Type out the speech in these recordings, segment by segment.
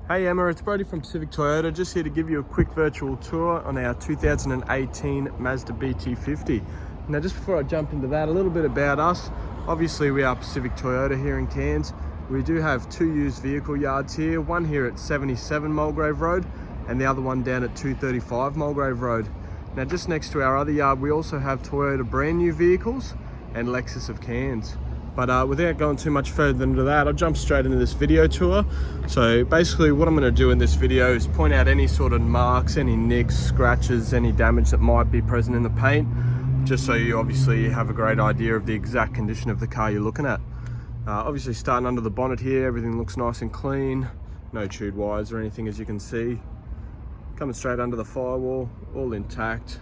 Hey Emma, it's Brody from Pacific Toyota, just here to give you a quick virtual tour on our 2018 Mazda BT-50. Now just before I jump into that, a little bit about us. Obviously we are Pacific Toyota here in Cairns. We do have two used vehicle yards here, one here at 77 Mulgrave Road and the other one down at 235 Mulgrave Road. Now just next to our other yard we also have Toyota brand new vehicles and Lexus of Cairns. But without going too much further into that, I'll jump straight into this video tour. So basically what I'm going to do in this video is point out any sort of marks, any nicks, scratches, any damage that might be present in the paint, just so you obviously have a great idea of the exact condition of the car you're looking at. Obviously starting under the bonnet here, everything looks nice and clean, no chewed wires or anything as you can see. Coming straight under the firewall, all intact,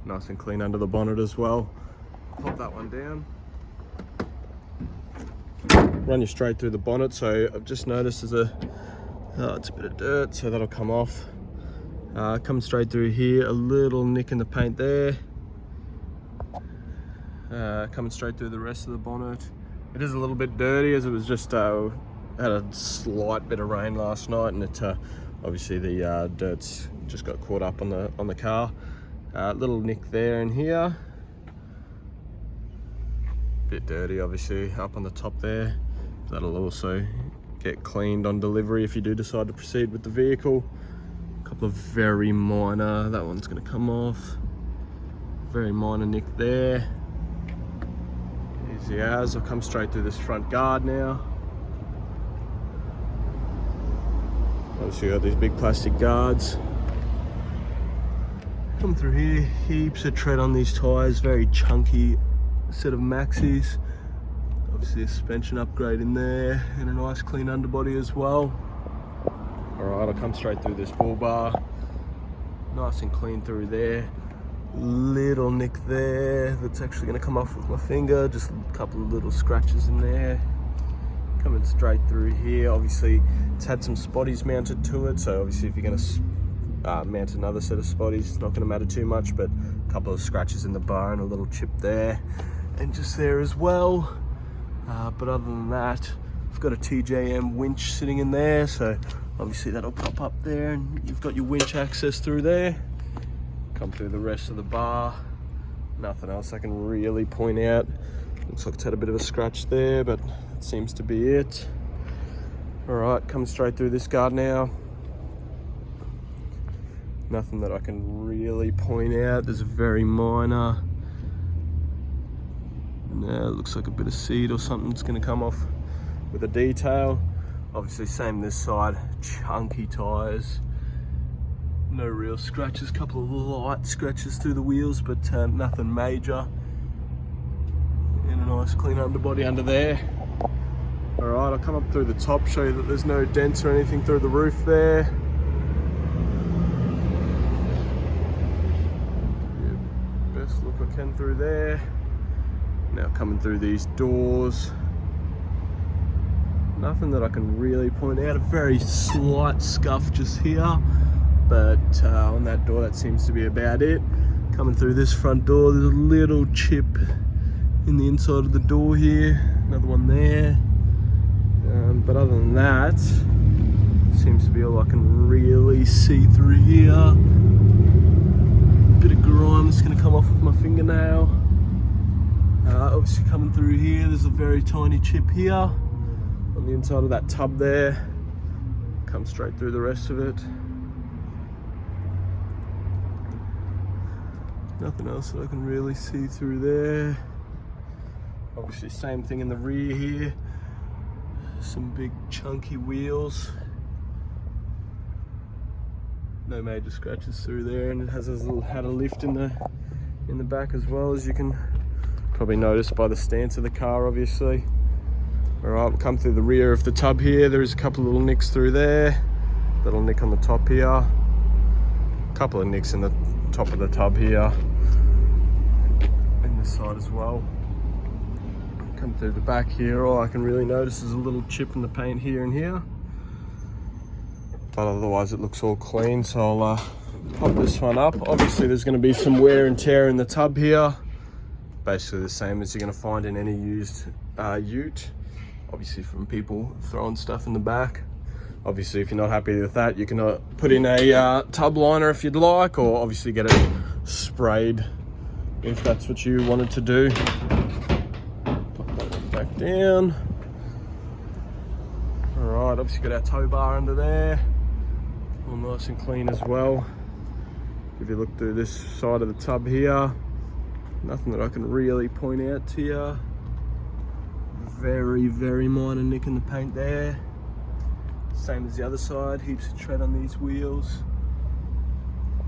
nice and clean under the bonnet as well. Pop that one down. Run you straight through the bonnet, so I've just noticed there's it's a bit of dirt, so that'll come off. Come straight through here, a little nick in the paint there. Coming straight through the rest of the bonnet. It is a little bit dirty as it was just had a slight bit of rain last night, and it obviously the dirt's just got caught up on the car. Little nick there and here. Bit dirty obviously up on the top there. That'll also get cleaned on delivery if you do decide to proceed with the vehicle. A couple of very minor, that one's going to come off. Very minor nick there. Easy as. I'll come straight through this front guard now. Obviously got these big plastic guards. Come through here, heaps of tread on these tyres, very chunky set of maxis. Obviously a suspension upgrade in there and a nice clean underbody as well. Alright, I'll come straight through this bull bar. Nice and clean through there. Little nick there that's actually going to come off with my finger. Just a couple of little scratches in there. Coming straight through here. Obviously it's had some spotties mounted to it, so obviously if you're going to mount another set of spotties, it's not going to matter too much, but a couple of scratches in the bar and a little chip there and just there as well. But other than that, I've got a TJM winch sitting in there, so obviously that'll pop up there and you've got your winch access through there. Come through the rest of the bar. Nothing else I can really point out. Looks like it's had a bit of a scratch there, but that seems to be it. Alright, come straight through this guard now. Nothing that I can really point out. There's a very minor. Now it looks like a bit of seed or something's going to come off with a detail. Obviously same this side, chunky tyres. No real scratches, couple of light scratches through the wheels, but nothing major. And a nice clean underbody under there. Alright, I'll come up through the top, show you that there's no dents or anything through the roof there. Yeah, best look I can through there. Now coming through these doors, nothing that I can really point out. A very slight scuff just here, but on that door that seems to be about it. Coming through this front door, there's a little chip in the inside of the door here, another one there. But other than that, seems to be all I can really see through here. Bit of grime that's going to come off with my fingernail. Obviously coming through here, there's a very tiny chip here on the inside of that tub there. Come straight through the rest of it. Nothing else that I can really see through there. Obviously same thing in the rear here. Some big chunky wheels. No major scratches through there, and it has had a lift in the back as well, as you can probably notice by the stance of the car obviously. Alright, we'll come through the rear of the tub here. There is a couple of little nicks through there. Little nick on the top here. A couple of nicks in the top of the tub here. And this side as well. Come through the back here, all I can really notice is a little chip in the paint here and here. But otherwise it looks all clean, so I'll pop this one up. Obviously there's going to be some wear and tear in the tub here. Basically the same as you're going to find in any used ute. Obviously from people throwing stuff in the back. Obviously, if you're not happy with that, you can put in a tub liner if you'd like, or obviously get it sprayed if that's what you wanted to do. Pop that one back down. Alright, obviously got our tow bar under there, all nice and clean as well. If you look through this side of the tub here, nothing that I can really point out to you. Very, very minor nick in the paint there. Same as the other side, heaps of tread on these wheels.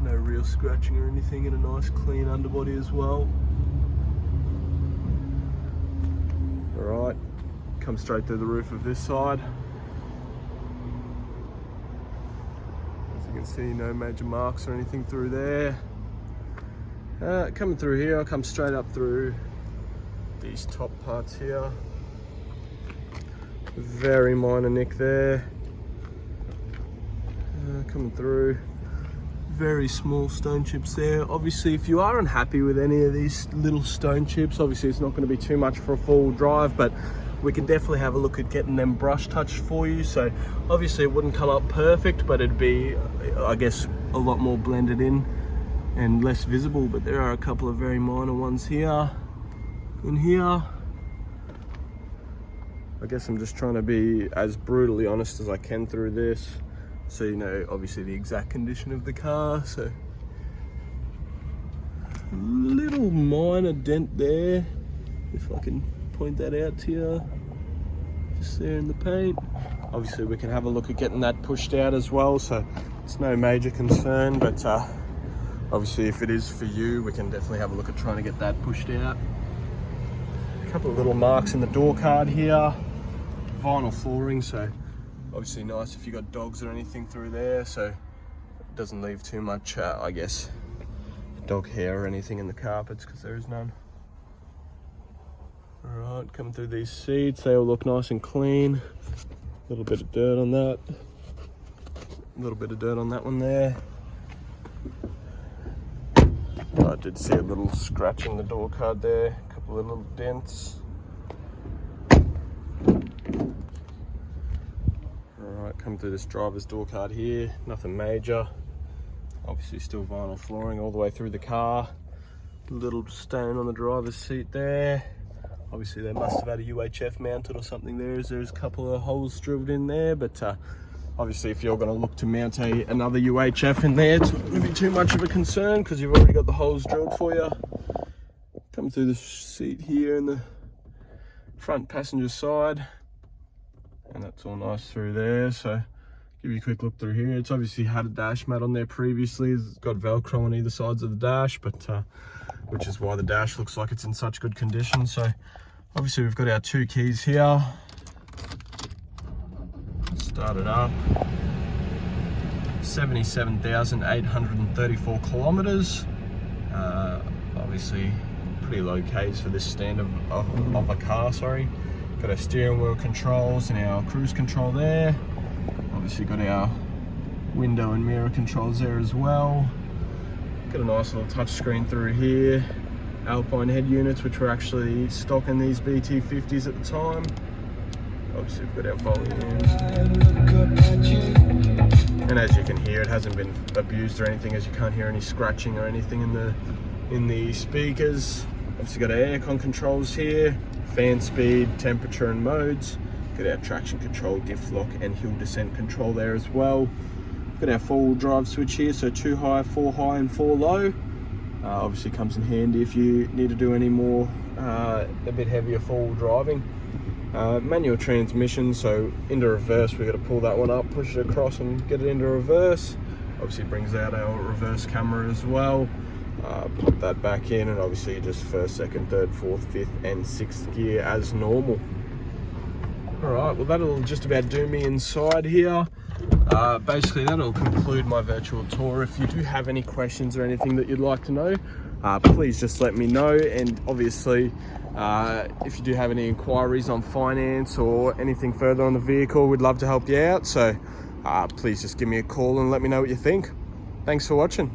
No real scratching or anything, and a nice clean underbody as well. Alright, come straight through the roof of this side. As you can see, no major marks or anything through there. Coming through here, I'll come straight up through these top parts here. Very minor nick there. Coming through, very small stone chips there. Obviously, if you are unhappy with any of these little stone chips, obviously it's not going to be too much for a full drive, but we can definitely have a look at getting them brush touched for you. So obviously it wouldn't come up perfect, but it'd be, I guess, a lot more blended in and less visible. But there are a couple of very minor ones here and here. I guess I'm just trying to be as brutally honest as I can through this, so you know obviously the exact condition of the car. So little minor dent there, if I can point that out to you, just there in the paint. Obviously we can have a look at getting that pushed out as well, so it's no major concern, but obviously if it is for you, we can definitely have a look at trying to get that pushed out. A couple of little marks in the door card here, vinyl flooring, so obviously nice if you got dogs or anything through there, so it doesn't leave too much, I guess, dog hair or anything in the carpets, because there is none. Alright, coming through these seats, they all look nice and clean. A little bit of dirt on that. A little bit of dirt on that one there. I did see a little scratch in the door card there, a couple of little dents. Alright, come through this driver's door card here, nothing major. Obviously still vinyl flooring all the way through the car. A little stain on the driver's seat there. Obviously they must have had a UHF mounted or something there, as there's a couple of holes drilled in there, but obviously if you're going to look to mount another UHF in there, it's not going to be too much of a concern because you've already got the holes drilled for you. Come through the seat here in the front passenger side, and that's all nice through there. So give you a quick look through here. It's obviously had a dash mat on there previously. It's got Velcro on either sides of the dash, but which is why the dash looks like it's in such good condition. So obviously we've got our two keys here. Start it up. 77,834 kilometers. Obviously pretty low Ks for this stand of a car, sorry. Got our steering wheel controls and our cruise control there. Obviously got our window and mirror controls there as well. Got a nice little touch screen through here. Alpine head units, which were actually stock in these BT-50s at the time. Obviously we've got our volumes. And as you can hear, it hasn't been abused or anything, as you can't hear any scratching or anything in the speakers. Obviously got our aircon controls here, fan speed, temperature and modes. Got our traction control, diff lock and hill descent control there as well. Got our four-wheel drive switch here, so 2 high, 4 high and 4 low. Obviously comes in handy if you need to do any more, a bit heavier four-wheel driving. Manual transmission, so into reverse, we've got to pull that one up, push it across and get it into reverse. Obviously brings out our reverse camera as well. Put that back in, and obviously just first, second, third, fourth, fifth and sixth gear as normal. Alright, well that'll just about do me inside here. Basically that'll conclude my virtual tour. If you do have any questions or anything that you'd like to know, please just let me know. And obviously if you do have any inquiries on finance or anything further on the vehicle, we'd love to help you out. So please just give me a call and let me know what you think. Thanks for watching.